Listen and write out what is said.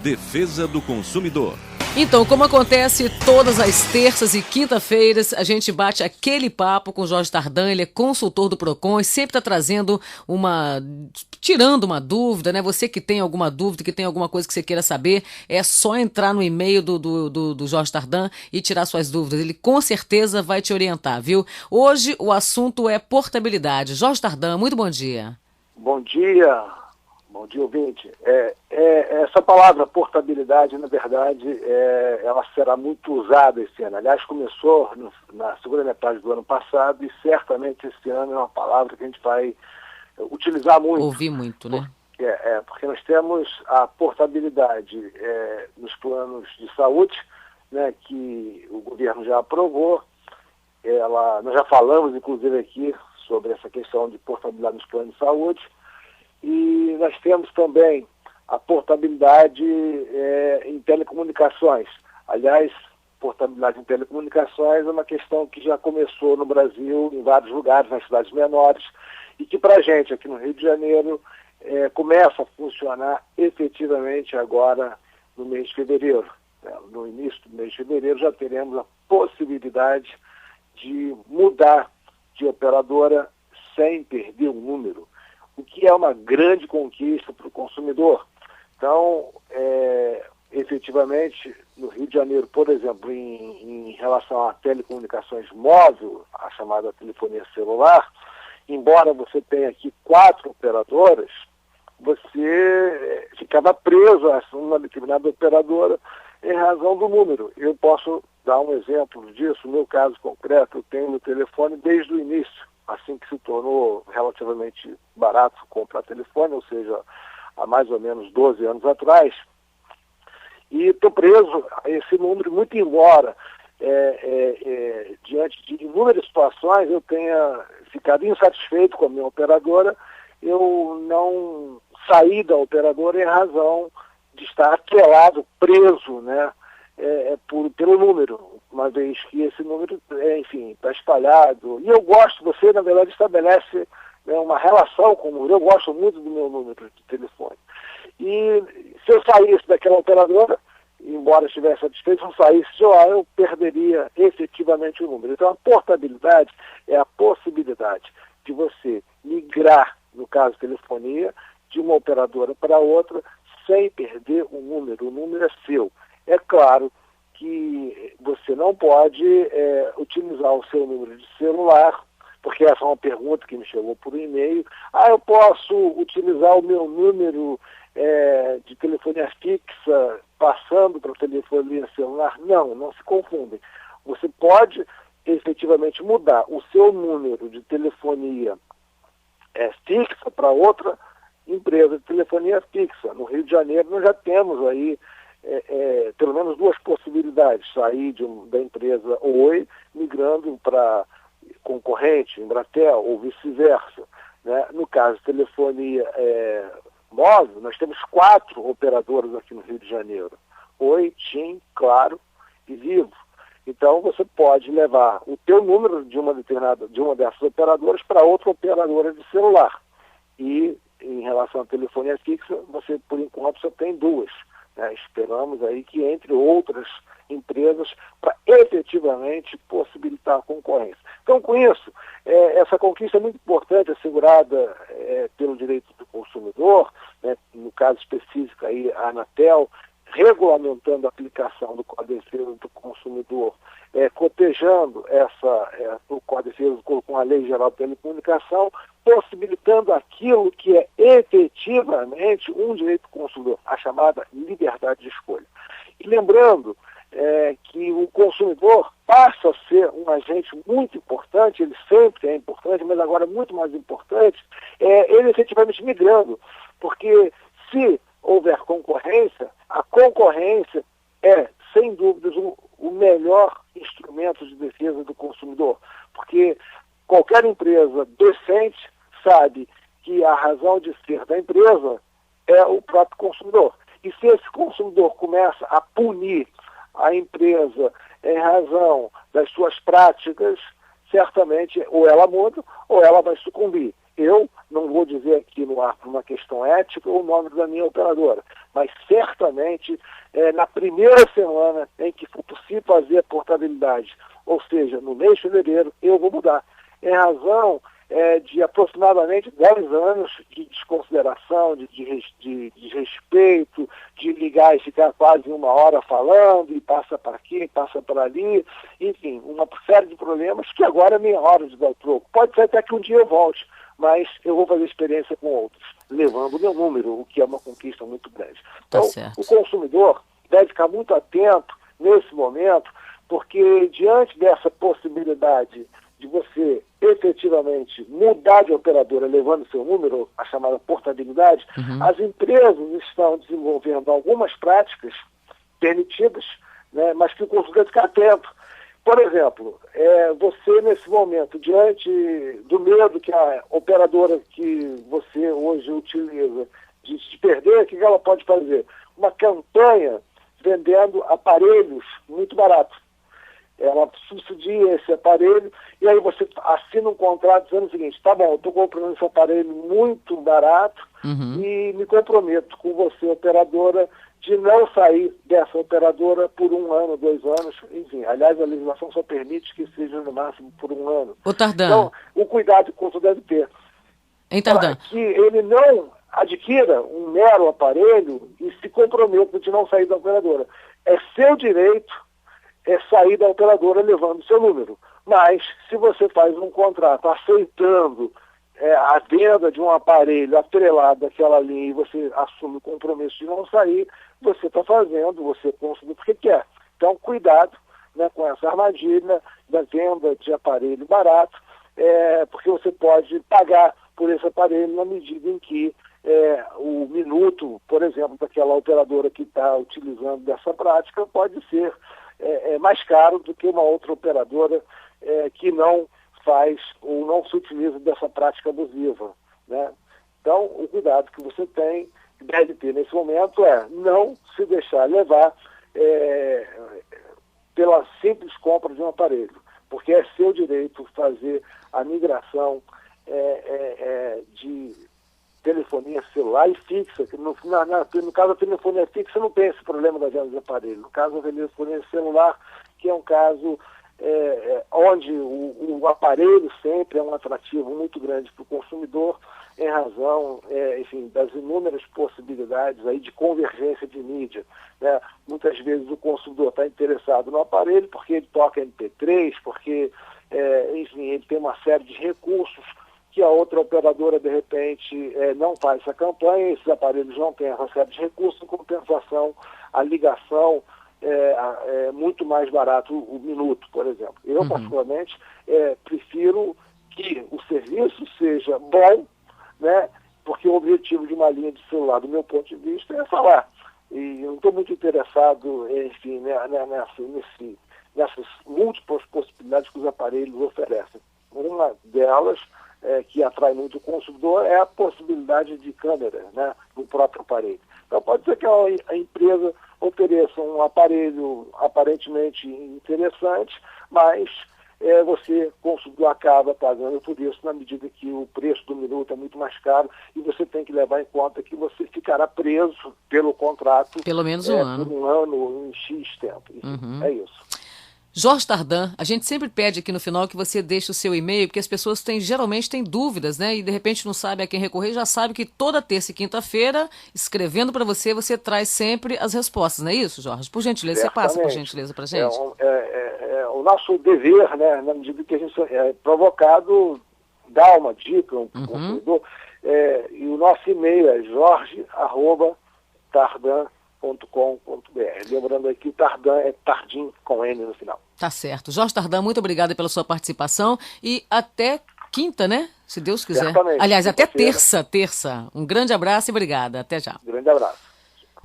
Defesa do consumidor. Então, como acontece todas as terças e quinta-feiras, a gente bate aquele papo com o Jorge Tardan. Ele é consultor do Procon e sempre está trazendo tirando uma dúvida, né? Você que tem alguma dúvida, que tem alguma coisa que você queira saber, é só entrar no e-mail do Jorge Tardan e tirar suas dúvidas. Ele com certeza vai te orientar, viu? Hoje o assunto é portabilidade. Jorge Tardan, muito bom dia. Bom dia. Bom dia, ouvinte. Essa palavra portabilidade, na verdade, ela será muito usada esse ano. Aliás, começou na segunda metade do ano passado e certamente esse ano é uma palavra que a gente vai utilizar muito. Ouvir muito, né? Porque nós temos a portabilidade nos planos de saúde, né, que o governo já aprovou. Nós já falamos, inclusive, aqui sobre essa questão de portabilidade nos planos de saúde. E nós temos também a portabilidade em telecomunicações. Aliás, portabilidade em telecomunicações é uma questão que já começou no Brasil, em vários lugares, nas cidades menores, e que para a gente aqui no Rio de Janeiro começa a funcionar efetivamente agora no mês de fevereiro. No início do mês de fevereiro já teremos a possibilidade de mudar de operadora sem perder o número, o que é uma grande conquista para o consumidor. Então, efetivamente, no Rio de Janeiro, por exemplo, em relação a telecomunicações móvel, a chamada telefonia celular, embora você tenha aqui 4 operadoras, você ficava preso a uma determinada operadora em razão do número. Eu posso dar um exemplo disso. No meu caso concreto, eu tenho meu telefone desde o início, assim que se tornou relativamente barato comprar telefone, ou seja, há mais ou menos 12 anos atrás, e estou preso a esse número, muito embora diante de inúmeras situações eu tenha ficado insatisfeito com a minha operadora, eu não saí da operadora em razão de estar atrelado, preso, né, pelo número, uma vez que esse número, enfim, está espalhado. E eu gosto, você na verdade estabelece uma relação com o número. Eu gosto muito do meu número de telefone. E se eu saísse daquela operadora, embora estivesse satisfeito, se eu saísse de lá, eu perderia efetivamente o número. Então a portabilidade é a possibilidade de você migrar, no caso telefonia, de uma operadora para outra, sem perder o número. O número é seu. É claro que você não pode utilizar o seu número de celular, porque essa é uma pergunta que me chegou por e-mail. Eu posso utilizar o meu número de telefonia fixa passando para a telefonia celular? Não se confundem. Você pode efetivamente mudar o seu número de telefonia fixa para outra empresa de telefonia fixa. No Rio de Janeiro nós já temos aí pelo menos 2 possibilidades: sair da empresa Oi, migrando para concorrente, Embratel, ou vice-versa, né? No caso de telefonia móvel, nós temos 4 operadoras aqui no Rio de Janeiro: Oi, TIM, Claro e Vivo. Então você pode levar o teu número de uma dessas operadoras para outra operadora de celular. E em relação à telefonia fixa, você por enquanto só tem 2. Esperamos aí que entre outras empresas para efetivamente possibilitar a concorrência. Então, com isso, essa conquista é muito importante, assegurada pelo direito do consumidor, né, no caso específico aí a Anatel, regulamentando a aplicação do Código de Defesa do Consumidor, cotejando o Código de Defesa com a Lei Geral de Telecomunicação, possibilitando aquilo que é efetivamente um direito do consumidor, a chamada liberdade de escolha. E lembrando que o consumidor passa a ser um agente muito importante, ele sempre é importante, mas agora muito mais importante, ele efetivamente migrando, porque se houver concorrência, a concorrência é, sem dúvidas, o melhor instrumento de defesa do consumidor, porque qualquer empresa decente sabe que a razão de ser da empresa é o próprio consumidor. E se esse consumidor começa a punir a empresa em razão das suas práticas, certamente ou ela muda ou ela vai sucumbir. Eu não vou dizer aqui no ar por uma questão ética o nome da minha operadora, mas certamente na primeira semana em que for possível fazer a portabilidade, ou seja, no mês de fevereiro, eu vou mudar. Em razão de aproximadamente 10 anos de desconsideração, de desrespeito, de ligar e ficar quase 1 hora falando, e passa para aqui, passa para ali, enfim, uma série de problemas que agora é meia hora de dar o troco. Pode ser até que um dia eu volte, mas eu vou fazer experiência com outros, levando o meu número, o que é uma conquista muito grande. Então, o consumidor deve ficar muito atento nesse momento, porque diante dessa possibilidade de você efetivamente mudar de operadora levando seu número, a chamada portabilidade, as empresas estão desenvolvendo algumas práticas permitidas, né, mas que o consumidor deve ficar atento. Por exemplo, você nesse momento, diante do medo que a operadora que você hoje utiliza de perder, o que ela pode fazer? Uma campanha vendendo aparelhos muito baratos. Ela subsidia esse aparelho e aí você assina um contrato dizendo o seguinte: tá bom, eu estou comprando esse aparelho muito barato e me comprometo com você, operadora, de não sair dessa operadora por 1 ano, 2 anos, enfim. Aliás, a legislação só permite que seja no máximo por 1 ano. Ô, Tardan. Então, o cuidado que o consumidor deve ter. Hein, Tardan? Para que ele não adquira um mero aparelho e se comprometa de não sair da operadora. É seu direito sair da operadora levando seu número. Mas, se você faz um contrato aceitando a venda de um aparelho atrelado àquela linha e você assume o compromisso de não sair, você está fazendo, você consome porque quer. Então, cuidado, né, com essa armadilha da venda de aparelho barato, porque você pode pagar por esse aparelho na medida em que o minuto, por exemplo, daquela operadora que está utilizando dessa prática pode ser mais caro do que uma outra operadora que não faz ou não se utiliza dessa prática abusiva, né? Então, o cuidado que você deve ter nesse momento não se deixar levar pela simples compra de um aparelho, porque é seu direito fazer a migração de telefonia celular e fixa, que no caso da telefonia fixa não tem esse problema da venda de aparelho. No caso da telefonia celular, que é um caso onde o aparelho sempre é um atrativo muito grande para o consumidor, em razão, enfim, das inúmeras possibilidades aí de convergência de mídia, né? Muitas vezes o consumidor está interessado no aparelho porque ele toca MP3, porque, enfim, ele tem uma série de recursos que a outra operadora, de repente, não faz essa campanha, esses aparelhos não têm essa série de recursos, em compensação, a ligação é muito mais barato o minuto, por exemplo. Eu, particularmente, prefiro que o serviço seja bom, né, porque o objetivo de uma linha de celular, do meu ponto de vista, é falar. E eu não estou muito interessado, enfim, nessas múltiplas possibilidades que os aparelhos oferecem. Uma delas, que atrai muito o consumidor, é a possibilidade de câmera, né, no próprio aparelho. Então pode ser que a empresa ofereça um aparelho aparentemente interessante, mas você, consumidor, acaba pagando por isso na medida que o preço do minuto é muito mais caro e você tem que levar em conta que você ficará preso pelo contrato pelo menos um ano. Por um ano, em X tempo. Enfim, é isso. Jorge Tardan, a gente sempre pede aqui no final que você deixe o seu e-mail, porque as pessoas geralmente têm dúvidas, né? E de repente não sabe a quem recorrer, já sabe que toda terça e quinta-feira, escrevendo para você traz sempre as respostas, não é isso, Jorge? Por gentileza, você passa por gentileza para a gente. O nosso dever, né, na medida que a gente é provocado, dar uma dica ao consumidor, e o nosso e-mail é jorge@tardan.com.br. Lembrando aqui, o Tardan é Tardim com N no final. Tá certo. Jorge Tardan, muito obrigada pela sua participação e até quinta, né? Se Deus quiser. Certamente. Aliás, até terça. Um grande abraço e obrigada. Até já. Grande abraço.